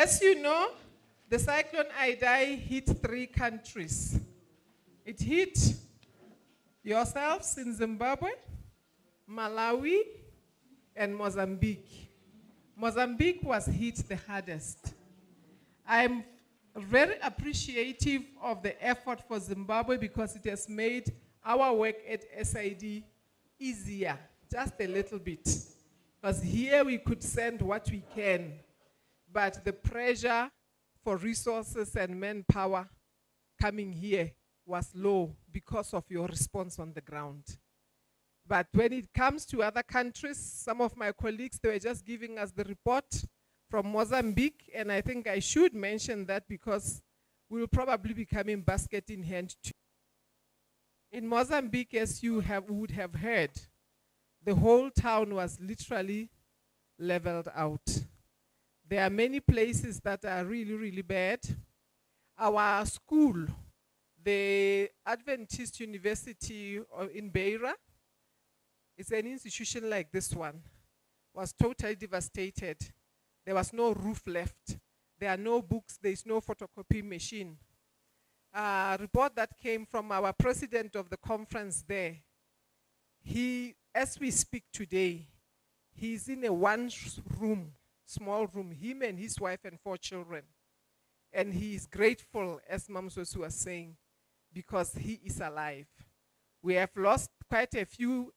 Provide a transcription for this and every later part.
As you know, the cyclone Idai hit 3 countries. It hit yourselves in Zimbabwe, Malawi, and Mozambique. Mozambique was hit the hardest. I'm very appreciative of the effort for Zimbabwe because it has made our work at SID easier, just a little bit. Because here we could send what we can, but the pressure for resources and manpower coming here was low because of your response on the ground. But when it comes to other countries, some of my colleagues, they were just giving us the report from Mozambique, and I think I should mention that because we'll probably be coming basket in hand too. In Mozambique, as you would have heard, the whole town was literally leveled out. There are many places that are really, really bad. Our school, the Adventist University in Beira, it's an institution like this one, was totally devastated. There was no roof left. There are no books, there's no photocopy machine. A report that came from our president of the conference there, as we speak today, he's in a one-room, small room, him and his wife and 4 children. And he is grateful, as Mamsosu was saying, because he is alive. We have lost quite a few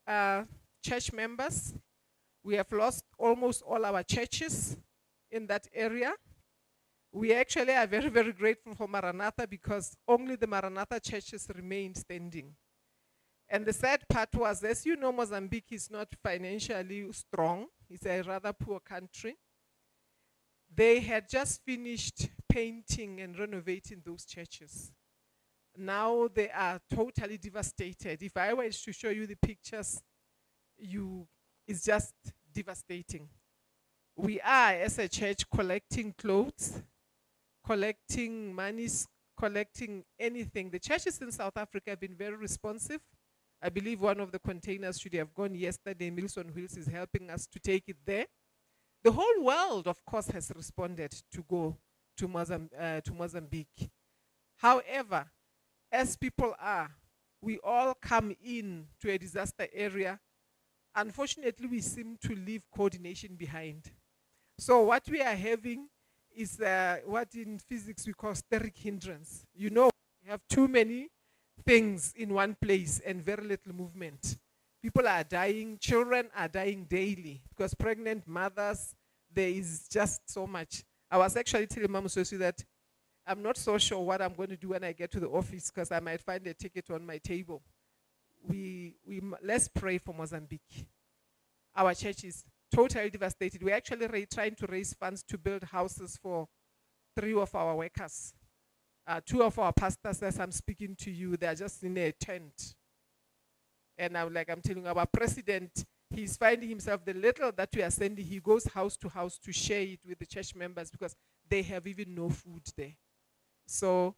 church members. We have lost almost all our churches in that area. We actually are very, very grateful for Maranatha because only the Maranatha churches remained standing. And the sad part was, as you know, Mozambique is not financially strong. It's a rather poor country. They had just finished painting and renovating those churches. Now they are totally devastated. If I were to show you the pictures, it's just devastating. We are, as a church, collecting clothes, collecting monies, collecting anything. The churches in South Africa have been very responsive. I believe one of the containers should have gone yesterday. Meals on Wheels is helping us to take it there. The whole world, of course, has responded to go to Mozambique. However, as people are, we all come in to a disaster area. Unfortunately, we seem to leave coordination behind. So what we are having is what in physics we call steric hindrance. You know, we have too many things in one place and very little movement. People are dying, children are dying daily because pregnant mothers, there is just so much. I was actually telling Mama Sosi that I'm not so sure what I'm going to do when I get to the office because I might find a ticket on my table. Let's pray for Mozambique. Our church is totally devastated. We're actually trying to raise funds to build houses for 3 of our workers. 2 of our pastors, as I'm speaking to you, they're just in a tent. And I'm telling you, our president, he's finding himself the little that we are sending, he goes house to house to share it with the church members because they have even no food there. So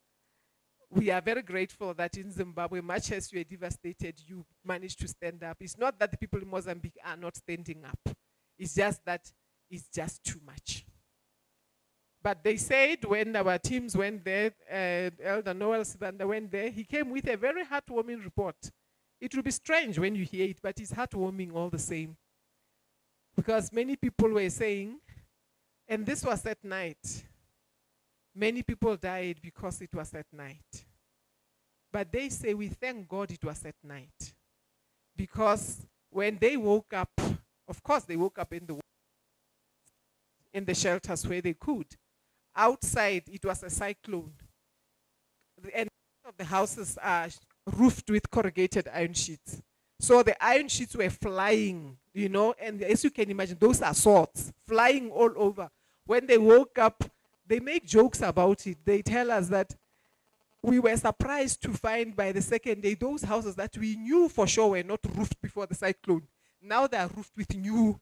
we are very grateful that in Zimbabwe, much as you are devastated, you managed to stand up. It's not that the people in Mozambique are not standing up. It's just that it's just too much. But they said when our teams went there, Elder Noel Sibanda went there, he came with a very heartwarming report. It will be strange when you hear it, but it's heartwarming all the same. Because many people were saying, and this was at night, many people died because it was at night. But they say, we thank God it was at night. Because when they woke up, of course they woke up in the shelters where they could. Outside, it was a cyclone. And of the houses are roofed with corrugated iron sheets. So the iron sheets were flying, you know, and as you can imagine, those are swords flying all over. When they woke up, they make jokes about it. They tell us that we were surprised to find by the second day, those houses that we knew for sure were not roofed before the cyclone. Now they are roofed with new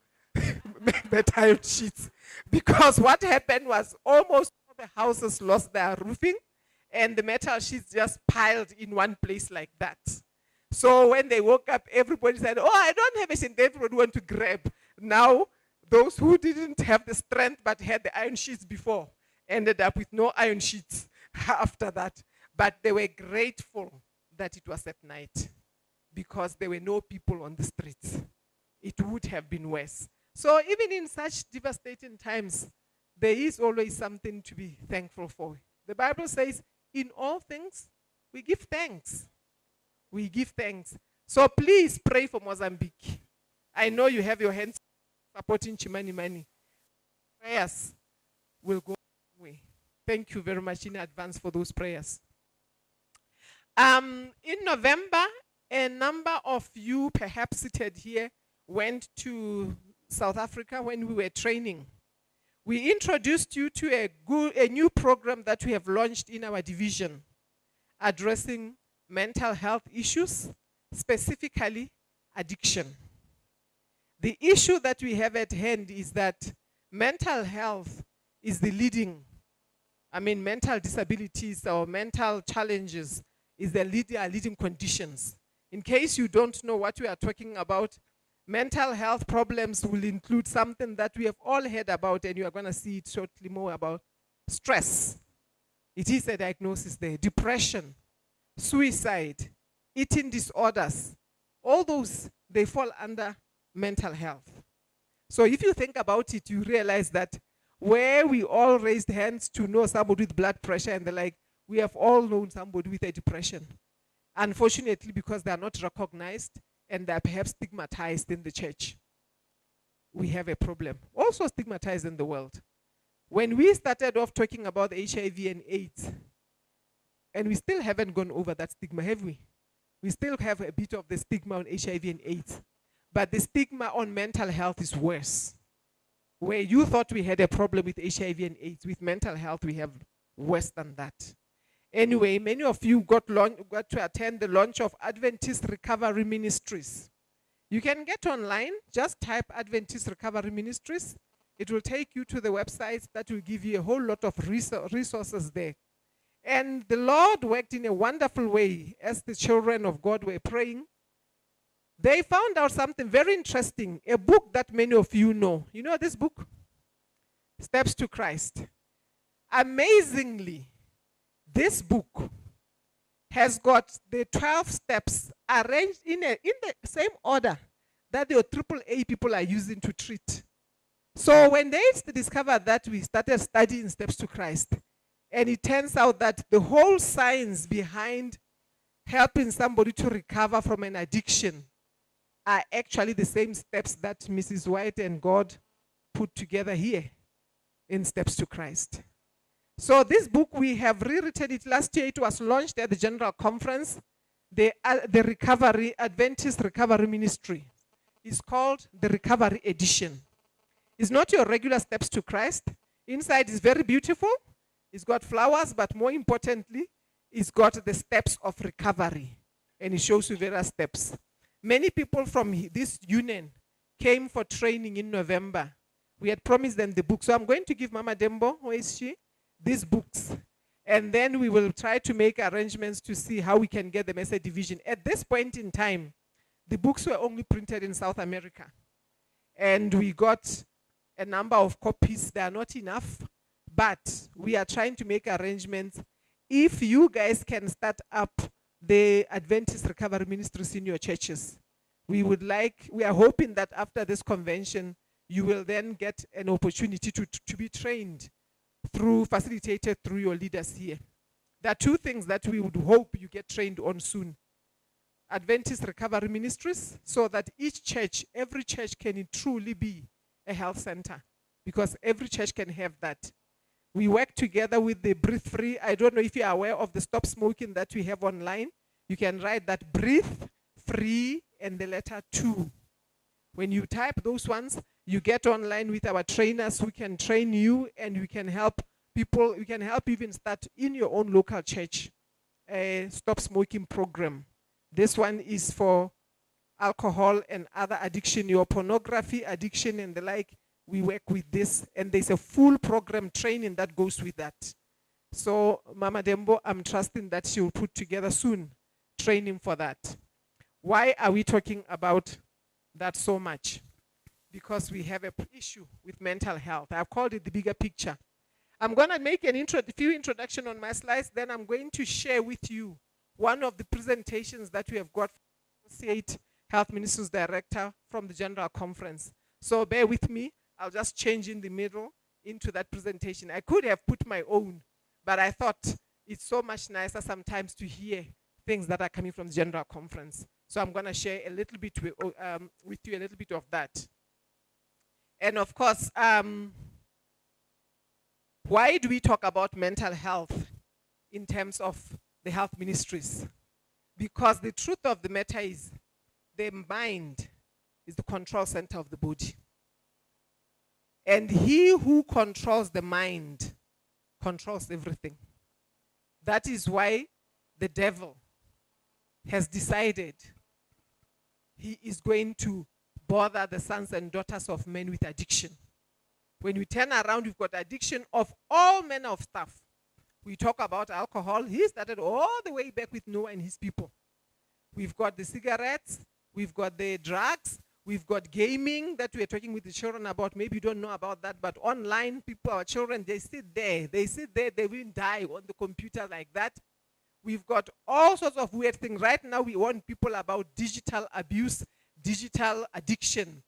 iron sheets. Because what happened was almost all the houses lost their roofing and the metal sheets just piled in one place like that. So when they woke up, everybody said, oh, I don't have a cent. Everybody went to grab. Now, those who didn't have the strength but had the iron sheets before, ended up with no iron sheets after that. But they were grateful that it was at night because there were no people on the streets. It would have been worse. So even in such devastating times, there is always something to be thankful for. The Bible says, in all things, we give thanks. We give thanks. So please pray for Mozambique. I know you have your hands supporting Chimani Mani. Prayers will go away. Thank you very much in advance for those prayers. In November, a number of you perhaps seated here went to South Africa when we were training. We introduced you to a new program that we have launched in our division, addressing mental health issues, specifically addiction. The issue that we have at hand is that mental health is the leading, mental disabilities or mental challenges is the leading conditions. In case you don't know what we are talking about, mental health problems will include something that we have all heard about, and you are going to see it shortly more about: stress. It is a diagnosis there. Depression, suicide, eating disorders. All those, they fall under mental health. So if you think about it, you realize that where we all raised hands to know somebody with blood pressure and the like, we have all known somebody with a depression. Unfortunately, because they are not recognized and they are perhaps stigmatized in the church, we have a problem. Also stigmatized in the world. When we started off talking about HIV and AIDS, and we still haven't gone over that stigma, have we? We still have a bit of the stigma on HIV and AIDS. But the stigma on mental health is worse. Where you thought we had a problem with HIV and AIDS, with mental health, we have worse than that. Anyway, many of you got to attend the launch of Adventist Recovery Ministries. You can get online, just type Adventist Recovery Ministries. It will take you to the websites that will give you a whole lot of resources there. And the Lord worked in a wonderful way as the children of God were praying. They found out something very interesting, a book that many of you know. You know this book? Steps to Christ. Amazingly, this book has got the 12 steps arranged in the same order that the AAA people are using to treat. So when they discovered that, we started studying Steps to Christ. And it turns out that the whole science behind helping somebody to recover from an addiction are actually the same steps that Mrs. White and God put together here in Steps to Christ. So this book, we have rewritten it last year. It was launched at the General Conference, the Adventist Recovery Ministry. It's called the Recovery Edition. It's not your regular Steps to Christ. Inside is very beautiful. It's got flowers, but more importantly, it's got the steps of recovery. And it shows you various steps. Many people from this union came for training in November. We had promised them the book. So I'm going to give Mama Dembo, where is she, these books. And then we will try to make arrangements to see how we can get them as a division. At this point in time, the books were only printed in South America. And we got a number of copies. They are not enough, but we are trying to make arrangements. If you guys can start up the Adventist Recovery Ministries in your churches, we are hoping that after this convention, you will then get an opportunity to be trained facilitated through your leaders here. There are two things that we would hope you get trained on soon. Adventist Recovery Ministries, so that each church, every church can truly be a health center, because every church can have that. We work together with the Breathe Free. I don't know if you are aware of the Stop Smoking that we have online. You can write that Breathe Free and the letter 2. When you type those ones, you get online with our trainers who can train you, and we can help people. We can help even start in your own local church a stop smoking program. This one is for alcohol and other addiction, your pornography addiction and the like. We work with this, and there's a full program training that goes with that. So Mama Dembo, I'm trusting that she will put together soon training for that. Why are we talking about that so much? Because we have an issue with mental health. I've called it the bigger picture. I'm going to make a few introduction on my slides, then I'm going to share with you one of the presentations that we have got from Associate Health Ministers Director from the General Conference. So bear with me. I'll just change in the middle into that presentation. I could have put my own, but I thought it's so much nicer sometimes to hear things that are coming from the General Conference. So I'm going to share a little bit with you a little bit of that. And of course, why do we talk about mental health in terms of the health ministries? Because the truth of the matter is the mind is the control center of the body. And he who controls the mind controls everything. That is why the devil has decided he is going to bother the sons and daughters of men with addiction. When we turn around, we've got addiction of all manner of stuff. We talk about alcohol. He started all the way back with Noah and his people. We've got the cigarettes. We've got the drugs. We've got gaming that we're talking with the children about. Maybe you don't know about that, but online people, our children, they sit there. They will die on the computer like that. We've got all sorts of weird things. Right now, we warn people about digital abuse, digital addiction.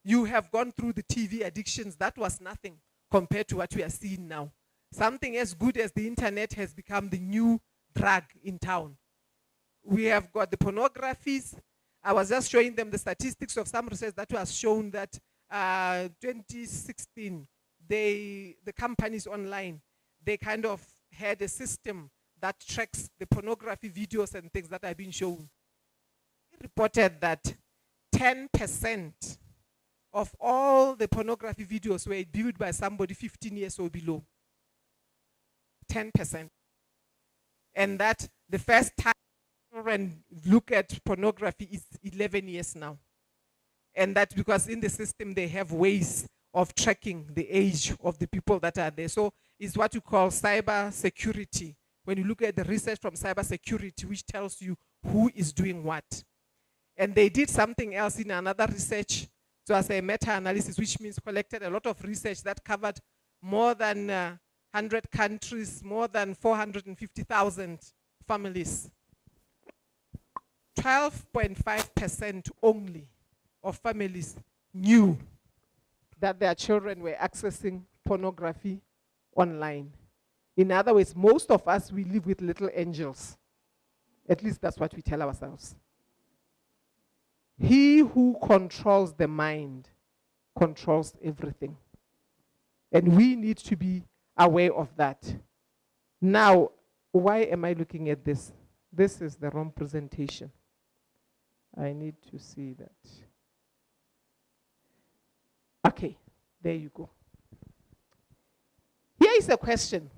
You have gone through the TV addictions. That was nothing compared to what we are seeing now. Something as good as the internet has become the new drug in town. We have got the pornographies. I was just showing them the statistics of some research that was shown that 2016, the companies online, they kind of had a system that tracks the pornography videos and things that have been shown. It reported that 10% of all the pornography videos were viewed by somebody 15 years or below. 10%. And that the first time children look at pornography is 11 years now. And that's because in the system they have ways of tracking the age of the people that are there. So it's what you call cyber security. When you look at the research from cyber security, which tells you who is doing what. And they did something else in another research. So as a meta-analysis, which means collected a lot of research that covered more than 100 countries, more than 450,000 families. 12.5% only of families knew that their children were accessing pornography online. In other words, most of us, we live with little angels. At least that's what we tell ourselves. He who controls the mind controls everything. And we need to be aware of that. Now, why am I looking at this? This is the wrong presentation. I need to see that. Okay, there you go. Here is a question.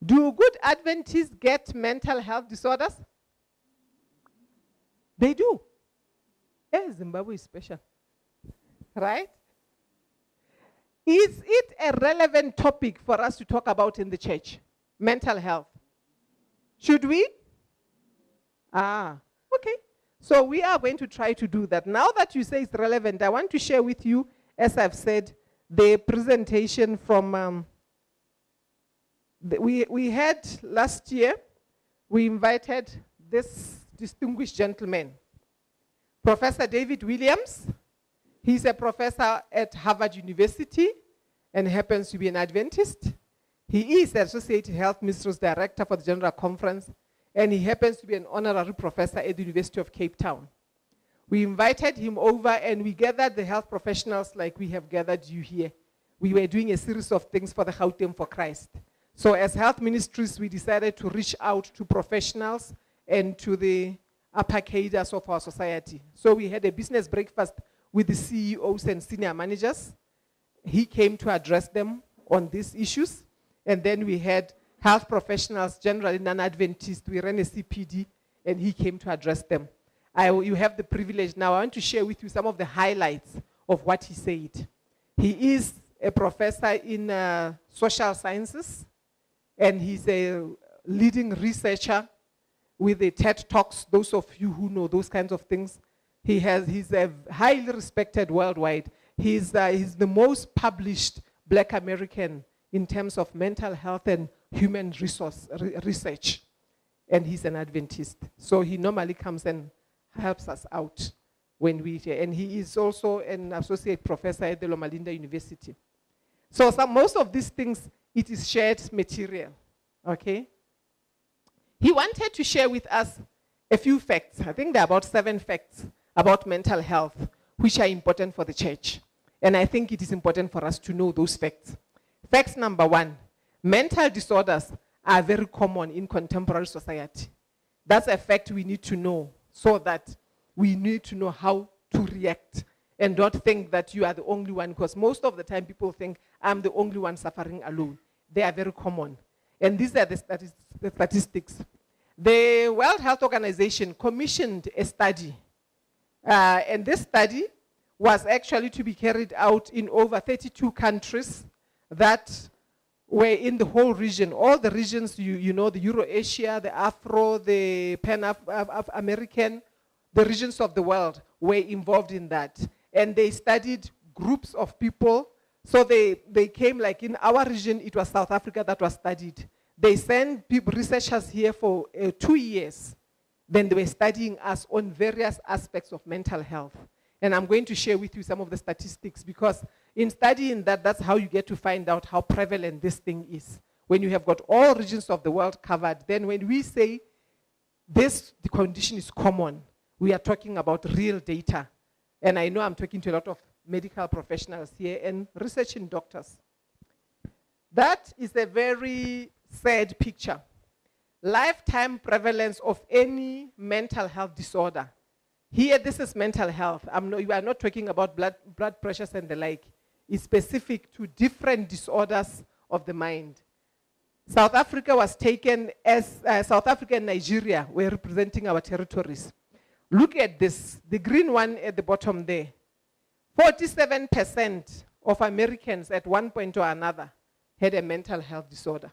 Do good Adventists get mental health disorders? They do. Hey, Zimbabwe is special. Right? Is it a relevant topic for us to talk about in the church? Mental health. Should we? Okay. So we are going to try to do that. Now that you say it's relevant, I want to share with you, as I've said, the presentation from, we had last year, we invited this distinguished gentleman, Professor David Williams. He's a professor at Harvard University and happens to be an Adventist. He is the Associate Health Ministers Director for the General Conference, and he happens to be an honorary professor at the University of Cape Town. We invited him over and we gathered the health professionals like we have gathered you here. We were doing a series of things for the Gauteng for Christ. So as health ministries, we decided to reach out to professionals and to the upper cadres of our society. So we had a business breakfast with the CEOs and senior managers. He came to address them on these issues. And then we had health professionals, generally non-Adventist. We ran a CPD, and he came to address them. You have the privilege now. I want to share with you some of the highlights of what he said. He is a professor in social sciences, and he's a leading researcher with the TED Talks, those of you who know those kinds of things. He's a highly respected worldwide. He's the most published Black American in terms of mental health and human resource research. And he's an Adventist. So he normally comes and helps us out when we, and he is also an associate professor at the Loma Linda University. So most of these things, it is shared material, okay? He wanted to share with us a few facts. I think there are about 7 facts about mental health, which are important for the church. And I think it is important for us to know those facts. Fact number 1, mental disorders are very common in contemporary society. That's a fact we need to know, so that we need to know how to react and not think that you are the only one, because most of the time people think I'm the only one suffering alone. They are very common. And these are the statistics. The World Health Organization commissioned a study, and this study was actually to be carried out in over 32 countries that were in the whole region. All the regions, you know, the Euro-Asia, the Afro, the Pan-American, the regions of the world were involved in that. And they studied groups of people. So they came, like in our region, it was South Africa that was studied. They sent researchers here for 2 years. Then they were studying us on various aspects of mental health. And I'm going to share with you some of the statistics, because in studying that, that's how you get to find out how prevalent this thing is. When you have got all regions of the world covered, then when we say the condition is common, we are talking about real data. And I know I'm talking to a lot of medical professionals here and researching doctors. That is a very sad picture. Lifetime prevalence of any mental health disorder. Here, this is mental health. We are not talking about blood pressures and the like. It's specific to different disorders of the mind. South Africa was taken as, South Africa and Nigeria were representing our territories. Look at this, the green one at the bottom there. 47% of Americans at one point or another had a mental health disorder.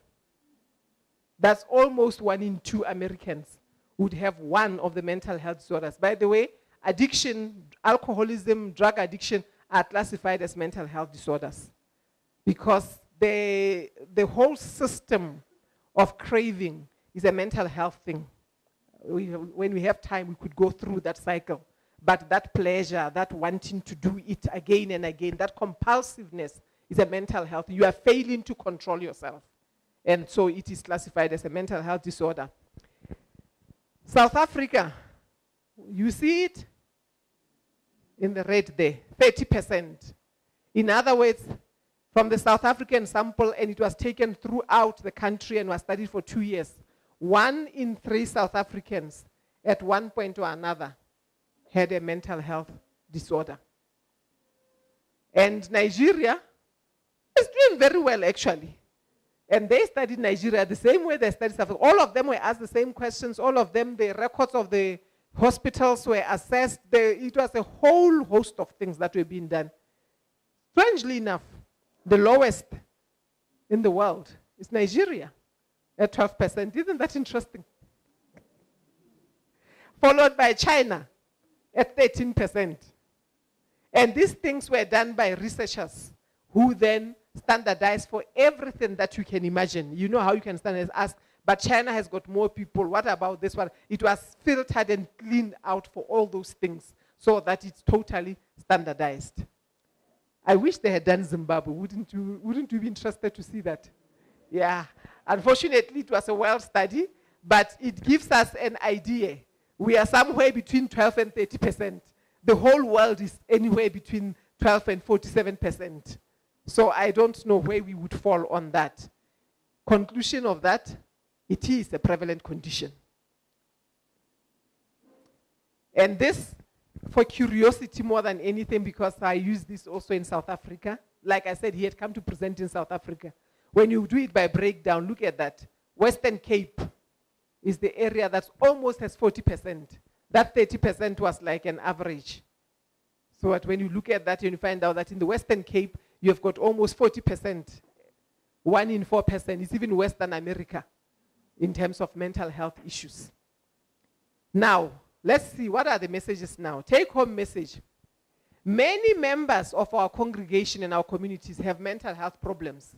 That's almost 1 in 2 Americans would have one of the mental health disorders. By the way, addiction, alcoholism, drug addiction are classified as mental health disorders, because the whole system of craving is a mental health thing. When we have time, we could go through that cycle. But that pleasure, that wanting to do it again and again, that compulsiveness is a mental health. You are failing to control yourself. And so it is classified as a mental health disorder. South Africa, you see it in the red there, 30%. In other words, from the South African sample, and it was taken throughout the country and was studied for 2 years, 1 in 3 South Africans at one point or another had a mental health disorder. And Nigeria is doing very well, actually. And they studied Nigeria the same way they studied South Africa. All of them were asked the same questions. All of them, the records of the hospitals were assessed. It was a whole host of things that were being done. Strangely enough, the lowest in the world is Nigeria at 12%. Isn't that interesting? Followed by China at 13%. And these things were done by researchers who then standardized for everything that you can imagine. You know how you can standardize, ask, but China has got more people. What about this one? It was filtered and cleaned out for all those things so that it's totally standardized. I wish they had done Zimbabwe. Wouldn't you be interested to see that? Yeah. Unfortunately, it was a world study, but it gives us an idea. We are somewhere between 12 and 30%. The whole world is anywhere between 12 and 47%. So I don't know where we would fall on that. Conclusion of that, it is a prevalent condition. And this, for curiosity more than anything, because I use this also in South Africa. Like I said, he had come to present in South Africa. When you do it by breakdown, look at that. Western Cape is the area that almost has 40%. That 30% was like an average. So that when you look at that, you find out that in the Western Cape, you have got almost 40%. 1 in 4% is even worse than America in terms of mental health issues. Now, let's see, what are the messages now? Take-home message. Many members of our congregation and our communities have mental health problems.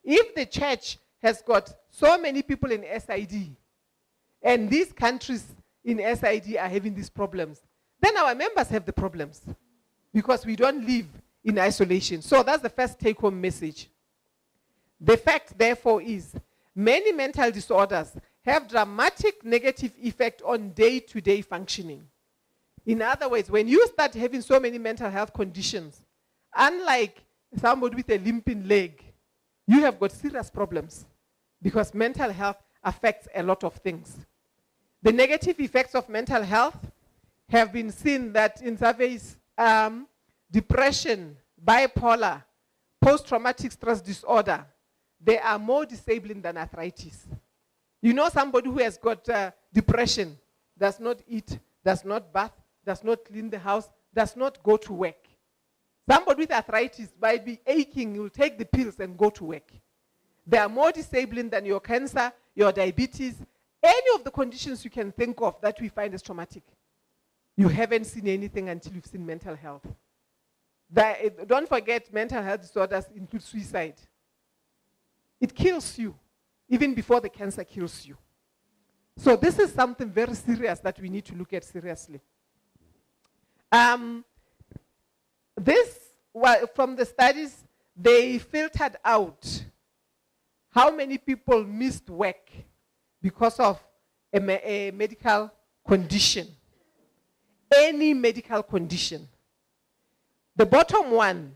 If the church has got so many people in SID, and these countries in SID are having these problems, then our members have the problems because we don't live in isolation. So that's the first take-home message. The fact, therefore, is many mental disorders have dramatic negative effect on day-to-day functioning. In other words, when you start having so many mental health conditions, unlike somebody with a limping leg, you have got serious problems because mental health affects a lot of things. The negative effects of mental health have been seen that in surveys, depression, bipolar, post-traumatic stress disorder, they are more disabling than arthritis. You know, somebody who has got depression does not eat, does not bath, does not clean the house, does not go to work. Somebody with arthritis might be aching, you'll take the pills and go to work. They are more disabling than your cancer, your diabetes, any of the conditions you can think of that we find as traumatic. You haven't seen anything until you've seen mental health. Don't forget, mental health disorders include suicide. It kills you, even before the cancer kills you. So this is something very serious that we need to look at seriously. From the studies, they filtered out how many people missed work because of a medical condition. Any medical condition. The bottom one,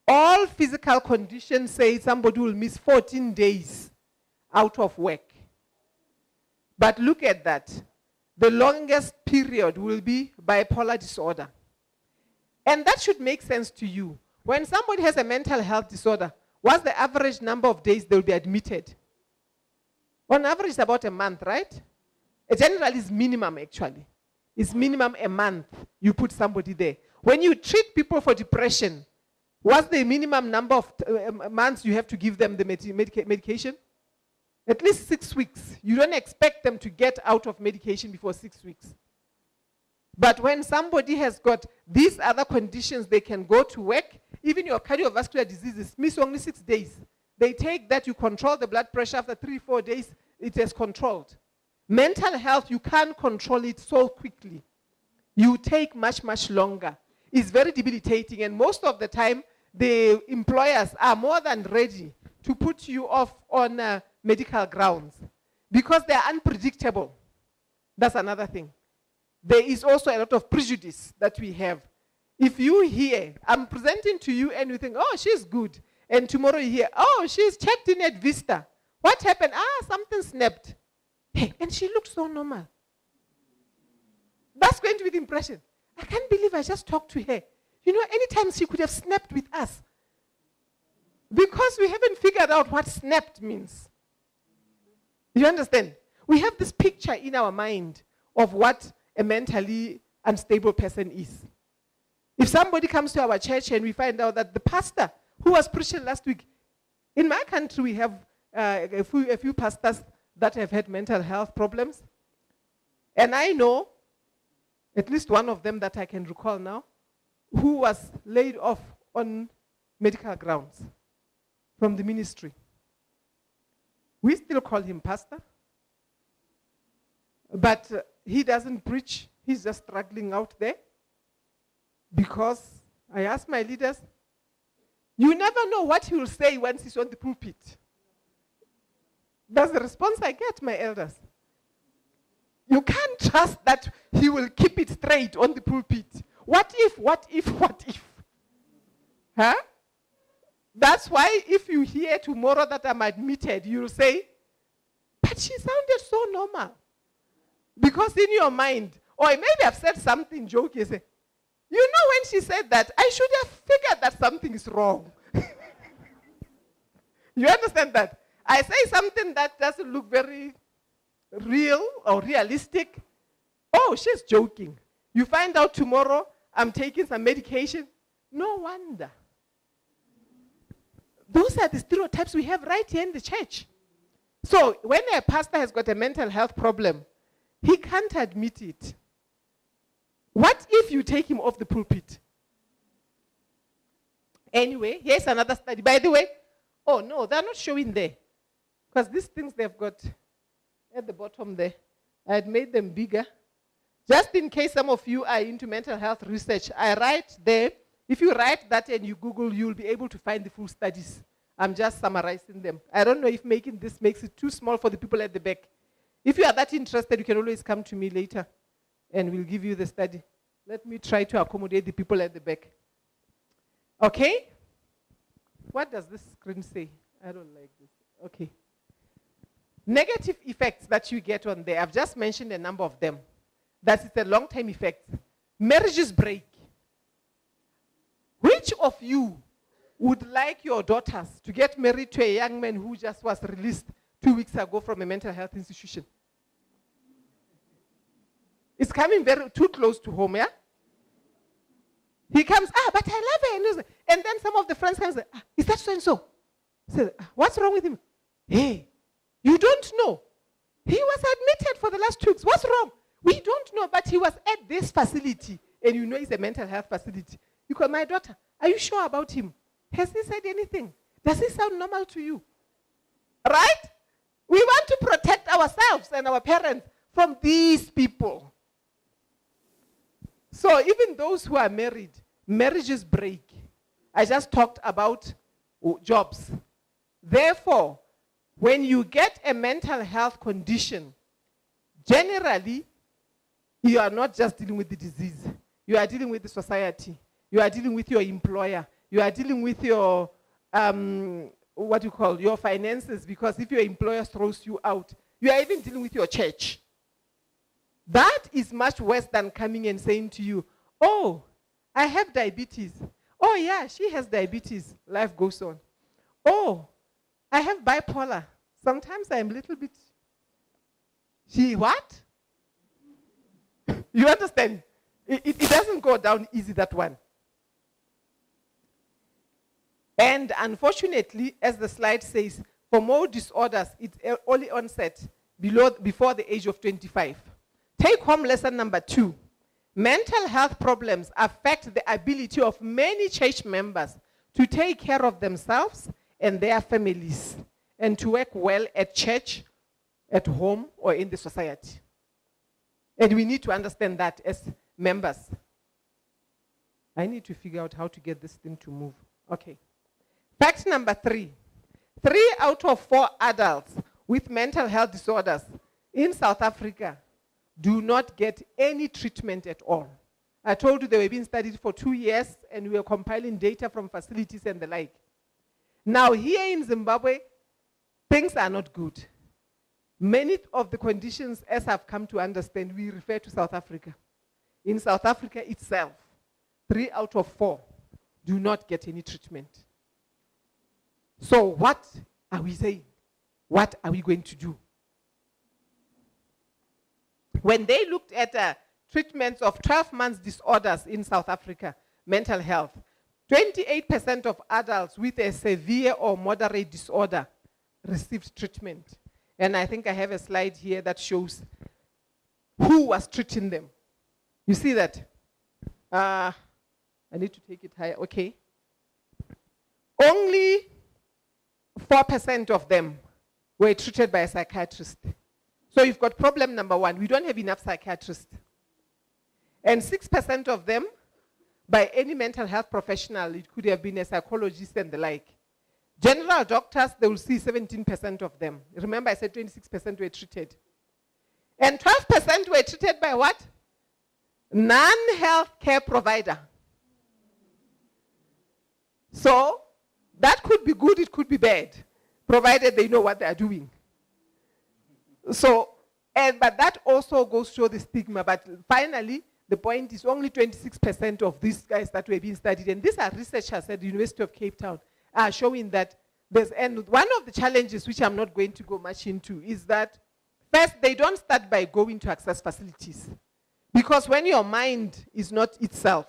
all physical conditions say somebody will miss 14 days out of work. But look at that. The longest period will be bipolar disorder. And that should make sense to you. When somebody has a mental health disorder, what's the average number of days they'll be admitted? On average, about a month, right? Generally, it's minimum, actually. It's minimum a month you put somebody there. When you treat people for depression, what's the minimum number of months you have to give them the medication? At least 6 weeks. You don't expect them to get out of medication before 6 weeks. But when somebody has got these other conditions, they can go to work. Even your cardiovascular diseases miss only 6 days. They take that, you control the blood pressure. After 3-4 days, it is controlled. Mental health, you can't control it so quickly. You take much, much longer. It's very debilitating, and most of the time, the employers are more than ready to put you off on medical grounds because they are unpredictable. That's another thing. There is also a lot of prejudice that we have. If you hear, I'm presenting to you and you think, oh, she's good. And tomorrow you hear, oh, she's checked in at Vista. What happened? Something snapped. Hey, and she looked so normal. That's going to be the impression. I can't believe I just talked to her. You know, anytime she could have snapped with us. Because we haven't figured out what snapped means. You understand? We have this picture in our mind of what a mentally unstable person is. If somebody comes to our church and we find out that the pastor who was preaching last week, in my country we have a few pastors that have had mental health problems. And I know at least one of them that I can recall now, who was laid off on medical grounds from the ministry. We still call him pastor, but he doesn't preach. He's just struggling out there because I asked my leaders, you never know what he will say once he's on the pulpit. That's the response I get, my elders. You can't trust that he will keep it straight on the pulpit. What if? Huh? That's why if you hear tomorrow that I'm admitted, you'll say, but she sounded so normal. Because in your mind, or maybe I've said something joking, you say, you know when she said that, I should have figured that something is wrong. You understand that? I say something that doesn't look very real or realistic. Oh, she's joking. You find out tomorrow I'm taking some medication. No wonder. Those are the stereotypes we have right here in the church. So when a pastor has got a mental health problem, he can't admit it. What if you take him off the pulpit? Anyway, here's another study. By the way, Oh, no, they're not showing there. Because these things they've got at the bottom there, I had made them bigger. Just in case some of you are into mental health research, I write there. If you write that and you Google, you'll be able to find the full studies. I'm just summarizing them. I don't know if making this makes it too small for the people at the back. If you are that interested, you can always come to me later and we'll give you the study. Let me try to accommodate the people at the back. Okay? What does this screen say? I don't like this. Okay. Negative effects that you get on there. I've just mentioned a number of them. That is a long-term effect. Marriages break. Which of you would like your daughters to get married to a young man who just was released 2 weeks ago from a mental health institution? It's coming too close to home, yeah? He comes, but I love her. And then some of the friends come and say, is that so-and-so? Say, what's wrong with him? Hey, you don't know. He was admitted for the last 2 weeks. What's wrong? We don't know, but he was at this facility, and you know it's a mental health facility. You call my daughter, are you sure about him? Has he said anything? Does he sound normal to you? Right? We want to protect ourselves and our parents from these people. So even those who are married, marriages break. I just talked about jobs. Therefore, when you get a mental health condition, generally, you are not just dealing with the disease. You are dealing with the society. You are dealing with your employer. You are dealing with your, your finances, because if your employer throws you out, you are even dealing with your church. That is much worse than coming and saying to you, oh, I have diabetes. Oh, yeah, she has diabetes. Life goes on. Oh, I have bipolar. Sometimes I'm a little bit. She what? You understand? It doesn't go down easy, that one. And unfortunately, as the slide says, for more disorders, it's only onset before the age of 25. Take home lesson number 2. Mental health problems affect the ability of many church members to take care of themselves and their families and to work well at church, at home, or in the society. And we need to understand that as members. I need to figure out how to get this thing to move. Okay. Fact number 3. 3 out of 4 adults with mental health disorders in South Africa do not get any treatment at all. I told you they were being studied for 2 years and we were compiling data from facilities and the like. Now here in Zimbabwe, things are not good. Many of the conditions, as I've come to understand, we refer to South Africa. In South Africa itself, 3 out of 4 do not get any treatment. So what are we saying? What are we going to do? When they looked at treatments of 12 months disorders in South Africa, mental health, 28% of adults with a severe or moderate disorder received treatment. And I think I have a slide here that shows who was treating them. You see that? I need to take it higher. Okay. Only 4% of them were treated by a psychiatrist. So you've got problem number 1. We don't have enough psychiatrists. And 6% of them by any mental health professional. It could have been a psychologist and the like. General doctors, they will see 17% of them. Remember I said 26% were treated. And 12% were treated by what? Non-health care provider. So that could be good, it could be bad, provided they know what they are doing. So, but that also goes to show the stigma. But finally, the point is only 26% of these guys that were being studied, and these are researchers at the University of Cape Town, are showing that and one of the challenges, which I'm not going to go much into, is that first, they don't start by going to access facilities. Because when your mind is not itself,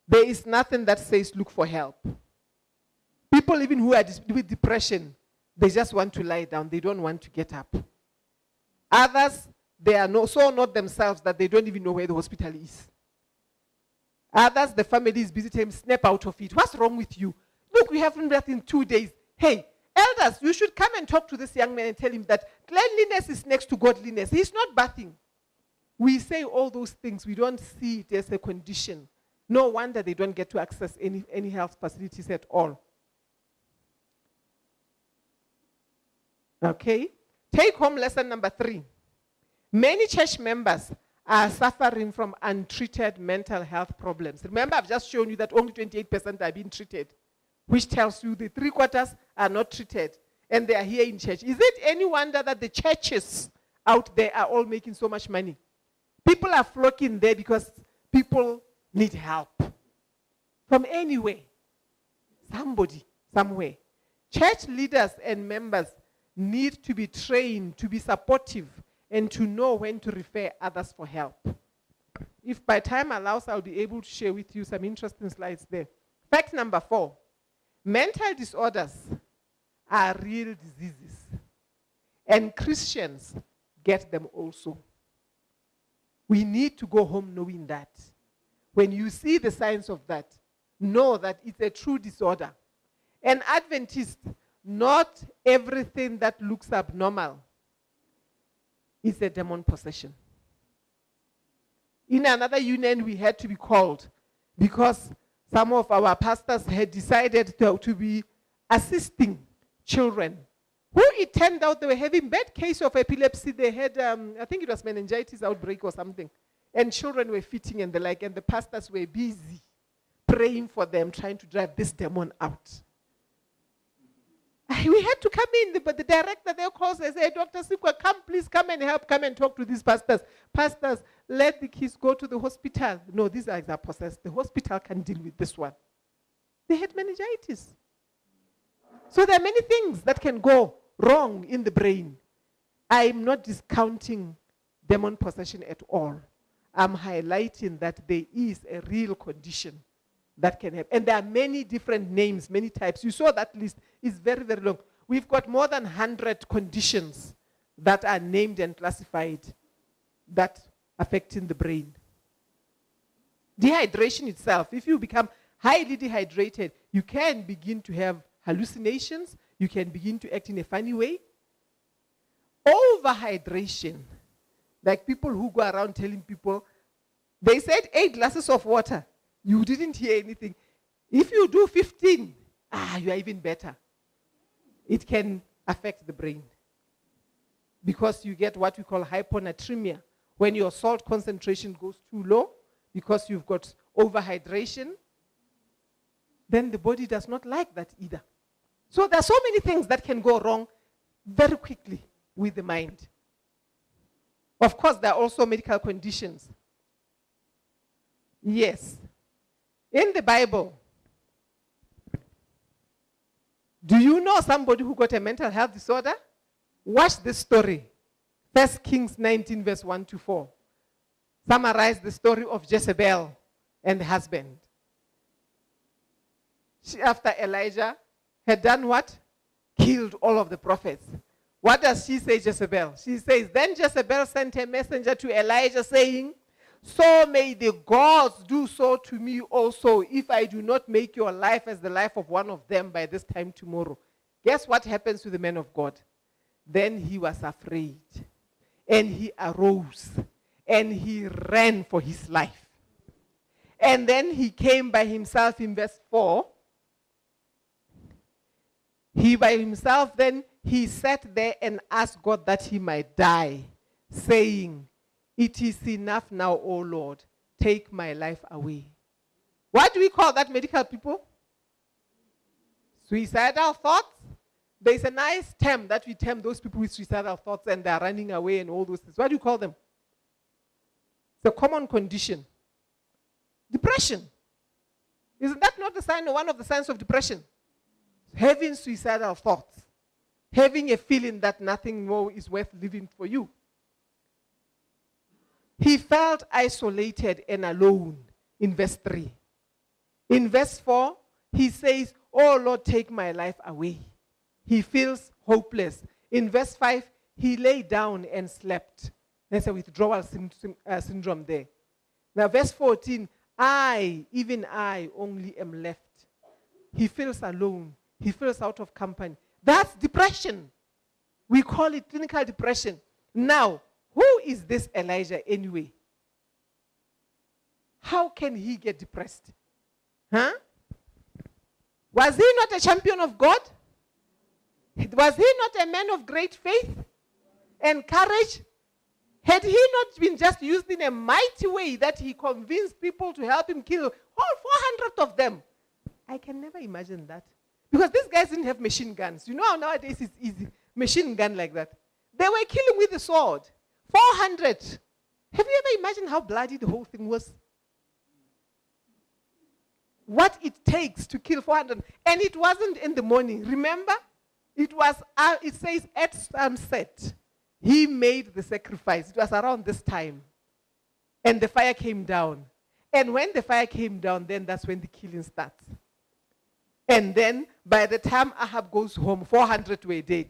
there is nothing that says look for help. People even who are with depression, they just want to lie down. They don't want to get up. Others, they are so not themselves that they don't even know where the hospital is. Others, the family is busy telling them, snap out of it. What's wrong with you? Look, we haven't breathed in 2 days. Hey, elders, you should come and talk to this young man and tell him that cleanliness is next to godliness. He's not bathing. We say all those things. We don't see it as a condition. No wonder they don't get to access any health facilities at all. Okay? Take home lesson number 3. Many church members are suffering from untreated mental health problems. Remember, I've just shown you that only 28% are being treated, which tells you the 3/4 are not treated, and they are here in church. Is it any wonder that the churches out there are all making so much money? People are flocking there because people need help from anywhere, somebody, somewhere. Church leaders and members need to be trained to be supportive and to know when to refer others for help. If by time allows, I'll be able to share with you some interesting slides there. Fact number 4, mental disorders are real diseases, and Christians get them also. We need to go home knowing that. When you see the signs of that, know that it's a true disorder. An Adventist, not everything that looks abnormal is a demon possession. In another union, we had to be called because some of our pastors had decided to be assisting children who it turned out they were having bad case of epilepsy. They had, I think it was meningitis outbreak or something. And children were fitting and the like, and the pastors were busy praying for them, trying to drive this demon out. We had to come in, but the director there calls and said, Dr. Sikwa, please come and help, come and talk to these pastors. Pastors, let the kids go to the hospital. No, these are possessed. The hospital can deal with this one. They had meningitis. So there are many things that can go wrong in the brain. I'm not discounting demon possession at all. I'm highlighting that there is a real condition that can happen. And there are many different names, many types. You saw that list. It's very, very long. We've got more than 100 conditions that are named and classified that affecting the brain. Dehydration itself, if you become highly dehydrated, you can begin to have hallucinations. You can begin to act in a funny way. Overhydration, like people who go around telling people, they said 8 glasses of water. You didn't hear anything. If you do 15, you are even better. It can affect the brain because you get what we call hyponatremia. When your salt concentration goes too low because you've got overhydration, then the body does not like that either. So there are so many things that can go wrong very quickly with the mind. Of course, there are also medical conditions. Yes. In the Bible, do you know somebody who got a mental health disorder? Watch this story. 1 Kings 19, verse 1-4. Summarize the story of Jezebel and the husband. She, after Elijah had done what? Killed all of the prophets. What does she say, Jezebel? She says, then Jezebel sent a messenger to Elijah saying, so may the gods do so to me also if I do not make your life as the life of one of them by this time tomorrow. Guess what happens to the man of God? Then he was afraid, and he arose, and he ran for his life. And then he came by himself in verse 4. He by himself, then he sat there and asked God that he might die, saying, it is enough now, O Lord, take my life away. What do we call that, medical people? Suicidal thoughts? There's a nice term that we term those people with suicidal thoughts and they're running away and all those things. What do you call them? It's a common condition. Depression. Isn't that not the sign or one of the signs of depression? Having suicidal thoughts. Having a feeling that nothing more is worth living for you. He felt isolated and alone in verse 3. In verse 4, he says, oh Lord, take my life away. He feels hopeless. In verse 5, he lay down and slept. There's a withdrawal syndrome there. Now verse 14, even I only am left. He feels alone. He feels out of company. That's depression. We call it clinical depression. Now, who is this Elijah anyway? How can he get depressed? Huh? Was he not a champion of God? Was he not a man of great faith and courage? Had he not been just used in a mighty way that he convinced people to help him kill all 400 of them? I can never imagine that. Because these guys didn't have machine guns. You know how nowadays it's easy. Machine gun like that. They were killing with the sword. 400. Have you ever imagined how bloody the whole thing was? What it takes to kill 400. And it wasn't in the morning. Remember? It was, it says at sunset. He made the sacrifice. It was around this time. And the fire came down. And when the fire came down, then that's when the killing starts. And then by the time Ahab goes home, 400 were dead.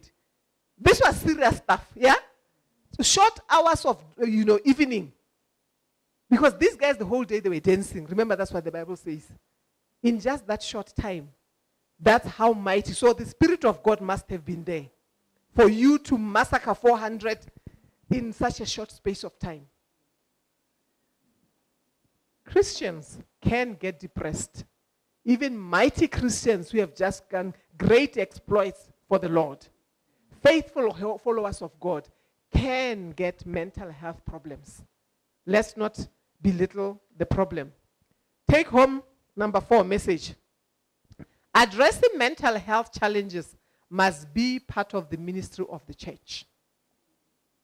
This was serious stuff, yeah? So short hours of, evening. Because these guys, the whole day, they were dancing. Remember, that's what the Bible says. In just that short time. That's how mighty. So the Spirit of God must have been there for you to massacre 400 in such a short space of time. Christians can get depressed. Even mighty Christians who have just done great exploits for the Lord, faithful followers of God, can get mental health problems. Let's not belittle the problem. Take home number 4 message. Addressing mental health challenges must be part of the ministry of the church.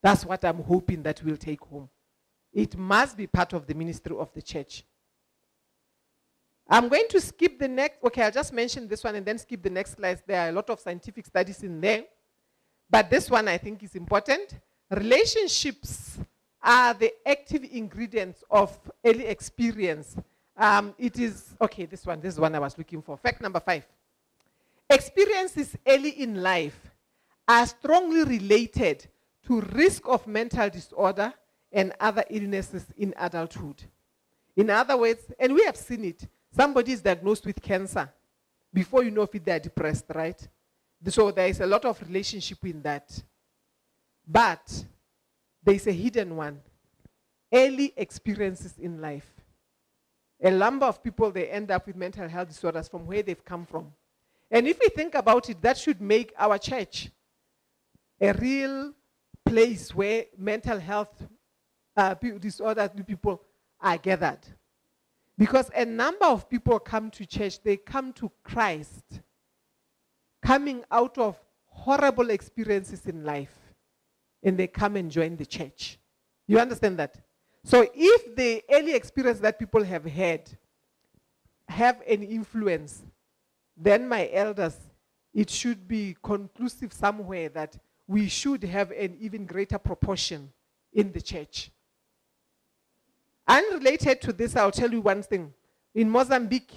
That's what I'm hoping that we'll take home. It must be part of the ministry of the church. I'm going to skip the next. Okay, I'll just mention this one and then skip the next slide. There are a lot of scientific studies in there. But this one I think is important. Relationships are the active ingredients of early experience. This is one I was looking for. Fact number 5. Experiences early in life are strongly related to risk of mental disorder and other illnesses in adulthood. In other words, and we have seen it, somebody is diagnosed with cancer. Before you know if they're depressed, right? So there is a lot of relationship in that. But there is a hidden one. Early experiences in life. A number of people, they end up with mental health disorders from where they've come from. And if we think about it, that should make our church a real place where mental health disordered people are gathered. Because a number of people come to church, they come to Christ, coming out of horrible experiences in life, and they come and join the church. You understand that? So if the early experience that people have had have an influence, then my elders, it should be conclusive somewhere that we should have an even greater proportion in the church. Unrelated to this, I'll tell you one thing. In Mozambique,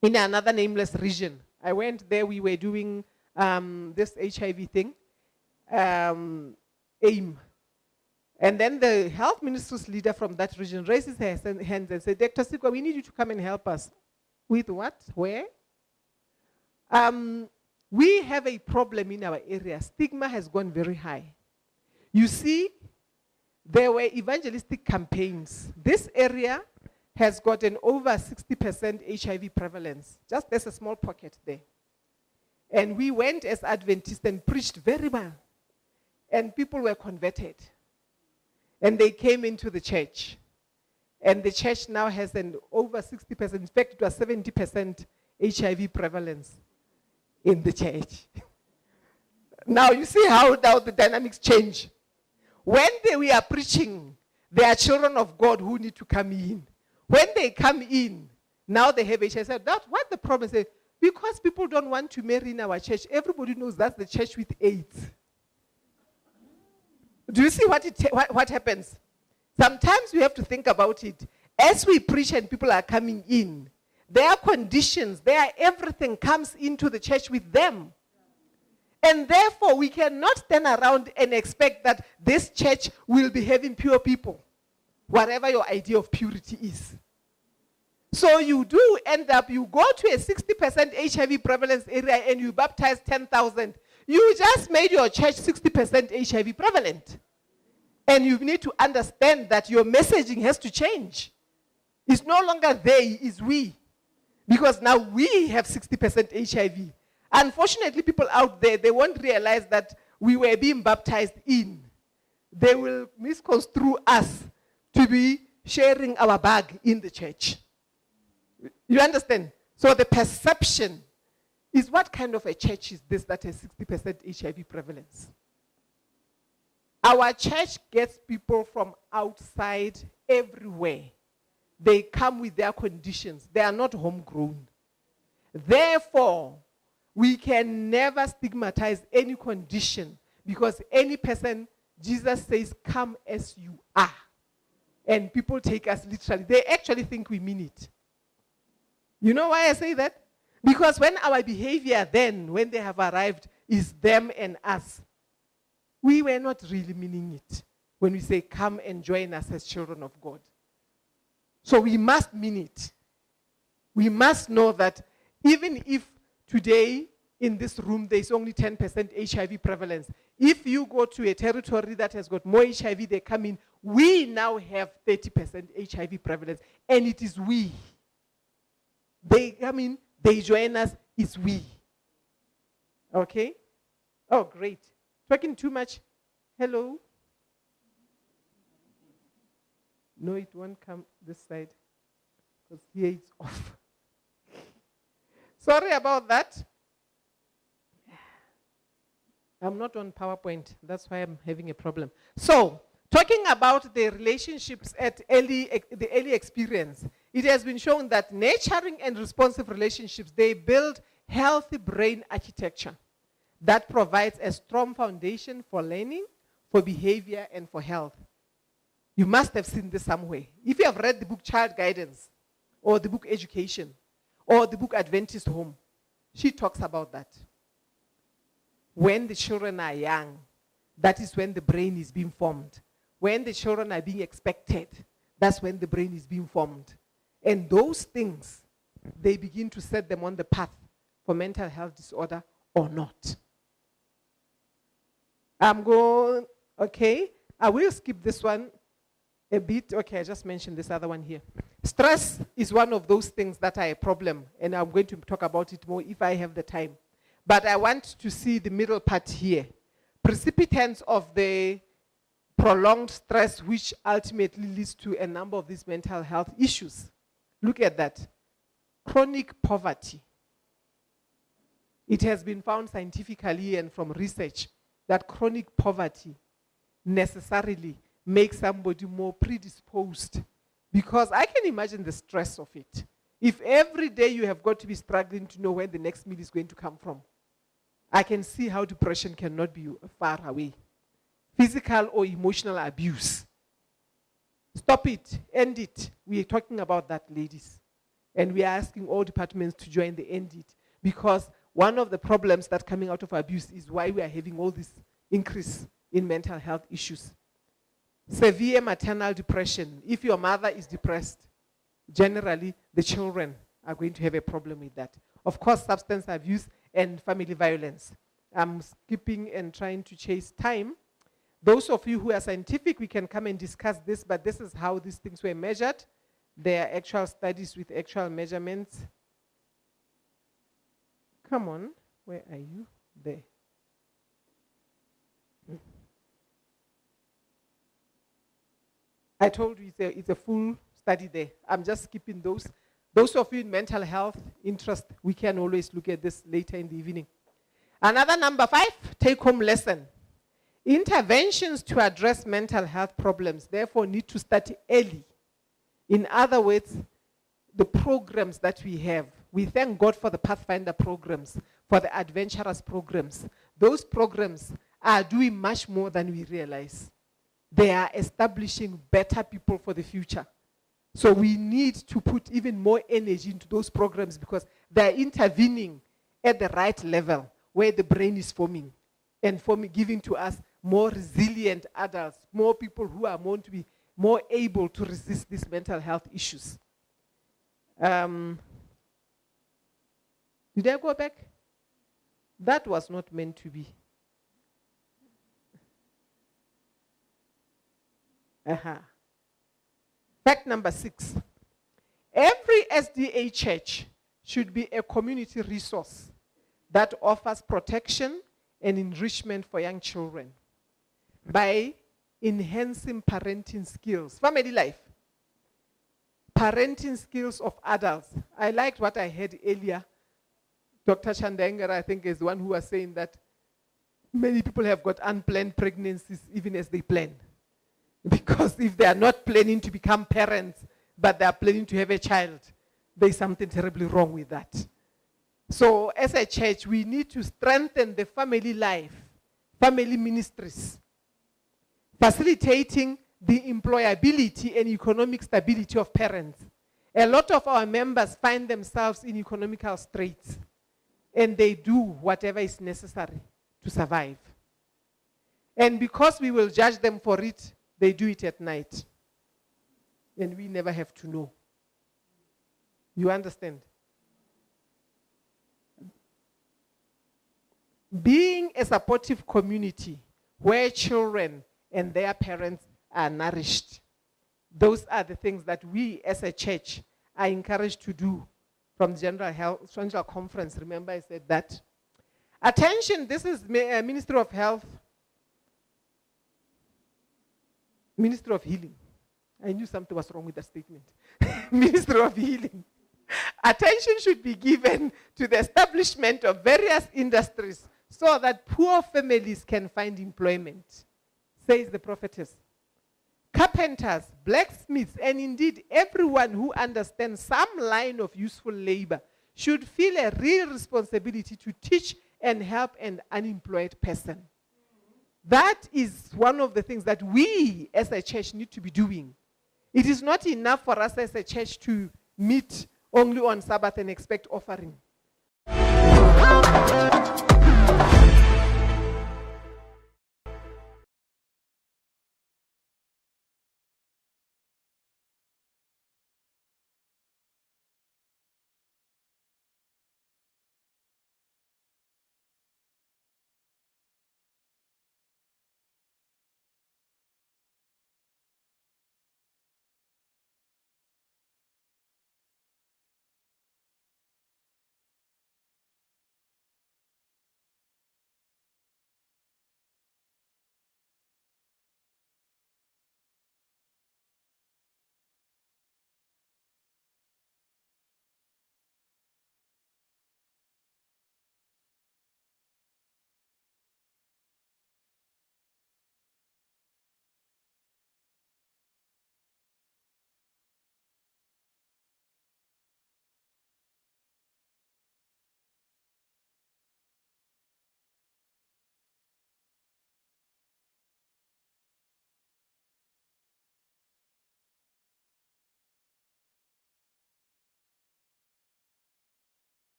in another nameless region, I went there, we were doing this HIV thing, AIM. And then the health minister's leader from that region raises his hands and said, Dr. Sikwa, we need you to come and help us. With what? Where? We have a problem in our area. Stigma has gone very high. You see, there were evangelistic campaigns. This area has got an over 60% HIV prevalence. Just there's a small pocket there. And we went as Adventists and preached very well. And people were converted. And they came into the church. And the church now has an over 60%, in fact, it was 70% HIV prevalence in the church. Now, you see how now the dynamics change. When we are preaching, there are children of God who need to come in. When they come in, now they have HIV. So that's what the problem is. Because people don't want to marry in our church, everybody knows that's the church with AIDS. Do you see what happens? Sometimes we have to think about it. As we preach and people are coming in, their conditions, their everything comes into the church with them. And therefore, we cannot stand around and expect that this church will be having pure people, whatever your idea of purity is. So you do end up, you go to a 60% HIV prevalence area and you baptize 10,000. You just made your church 60% HIV prevalent. And you need to understand that your messaging has to change. It's no longer they, it's we. Because now we have 60% HIV. Unfortunately, people out there, they won't realize that we were being baptized in. They will misconstrue us to be sharing our bag in the church. You understand? So the perception is, what kind of a church is this that has 60% HIV prevalence? Our church gets people from outside everywhere. They come with their conditions. They are not homegrown. Therefore, we can never stigmatize any condition, because any person, Jesus says, come as you are. And people take us literally. They actually think we mean it. You know why I say that? Because when our behavior then, when they have arrived, is them and us, we were not really meaning it when we say, come and join us as children of God. So we must mean it. We must know that even if today in this room there is only 10% HIV prevalence, if you go to a territory that has got more HIV, they come in, we now have 30% HIV prevalence. And it is we. They come in, they join us, it's we. Okay? Oh, great. Talking too much? Hello? No, it won't come this side, because here it's off. Sorry about that. I'm not on PowerPoint. That's why I'm having a problem. So, talking about the relationships at the early experience, it has been shown that nurturing and responsive relationships, they build healthy brain architecture that provides a strong foundation for learning, for behavior, and for health. You must have seen this somewhere. If you have read the book Child Guidance, or the book Education, or the book Adventist Home, she talks about that. When the children are young, that is when the brain is being formed. When the children are being expected, that's when the brain is being formed. And those things, they begin to set them on the path for mental health disorder or not. I'm going, okay, I will skip this one a bit. Okay, I just mentioned this other one here. Stress is one of those things that are a problem, and I'm going to talk about it more if I have the time. But I want to see the middle part here. Precipitants of the prolonged stress, which ultimately leads to a number of these mental health issues. Look at that. Chronic poverty. It has been found scientifically and from research that chronic poverty necessarily makes somebody more predisposed, because I can imagine the stress of it. If every day you have got to be struggling to know where the next meal is going to come from, I can see how depression cannot be far away. Physical or emotional abuse. Stop it, end it. We are talking about that, ladies. And we are asking all departments to join the end it, because one of the problems that coming out of abuse is why we are having all this increase in mental health issues. Severe maternal depression. If your mother is depressed, generally the children are going to have a problem with that. Of course, substance abuse and family violence. I'm skipping and trying to chase time. Those of you who are scientific, we can come and discuss this, but this is how these things were measured. There are actual studies with actual measurements. Come on, where are you? There. I told you it's a full study there. I'm just skipping those. Those of you in mental health interest, we can always look at this later in the evening. Another number 5, take-home lesson. Interventions to address mental health problems, therefore, need to start early. In other words, the programs that we have, we thank God for the Pathfinder programs, for the adventurous programs. Those programs are doing much more than we realize. They are establishing better people for the future. So we need to put even more energy into those programs, because they're intervening at the right level where the brain is forming and giving to us more resilient adults, more people who are going to be more able to resist these mental health issues. Did I go back? That was not meant to be. Fact number 6. Every SDA church should be a community resource that offers protection and enrichment for young children by enhancing parenting skills. Family life. Parenting skills of adults. I liked what I heard earlier. Dr. Chandenger, I think, is the one who was saying that many people have got unplanned pregnancies even as they plan. Because if they are not planning to become parents, but they are planning to have a child, there's something terribly wrong with that. So as a church, we need to strengthen the family life, family ministries, facilitating the employability and economic stability of parents. A lot of our members find themselves in economical straits, and they do whatever is necessary to survive. And because we will judge them for it, they do it at night. And we never have to know. You understand? Being a supportive community where children and their parents are nourished. Those are the things that we as a church are encouraged to do from General Conference. Remember I said that. Attention, this is Ministry of Health, Ministry of Healing. I knew something was wrong with the statement. Ministry of Healing. Attention should be given to the establishment of various industries so that poor families can find employment, says the prophetess. Carpenters, blacksmiths, and indeed everyone who understands some line of useful labor should feel a real responsibility to teach and help an unemployed person. That is one of the things that we as a church need to be doing. It is not enough for us as a church to meet only on Sabbath and expect offering.